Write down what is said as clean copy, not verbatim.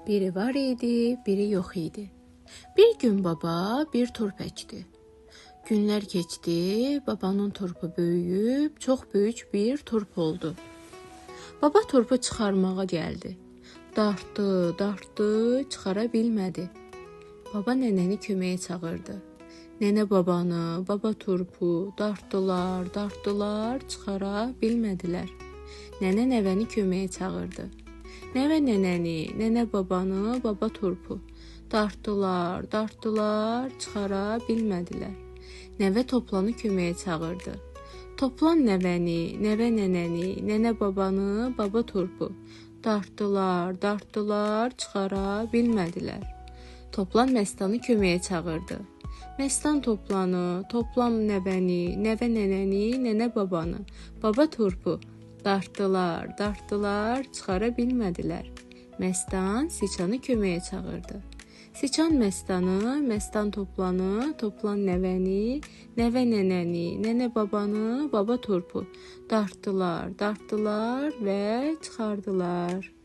Biri var idi, biri yox idi. Bir gün baba bir turp əkdi. Günlər keçdi, babanın turpu böyüyüb, çox böyük bir turp oldu. Baba turpu çıxarmağa gəldi. Dartdı, çıxara bilmədi. Baba nənəni köməyə çağırdı. Nənə babanı, baba turpu dartdılar, çıxara bilmədilər. Nənə nəvəni köməyə çağırdı. Nəvə nənəni, nənə babanı, baba turpu dartdılar, çıxara bilmədilər. Nəvə Toplanı köməyə çağırdı. Toplan nəvəni, nəvə nənəni, nənə babanı, baba turpu dartdılar, çıxara bilmədilər. Toplan Məstanı köməyə çağırdı. Məstan Toplanı, toplan nəvəni, nəvə nənəni, nənə babanı, baba turpu dartdılar, çıxara bilmədilər. Məstan Siçanı köməyə çağırdı. Siçan Məstanı, Məstan Toplanı, toplan nəvəni, nəvə nənəni, nənə babanı, baba turpu dartdılar və çıxardılar.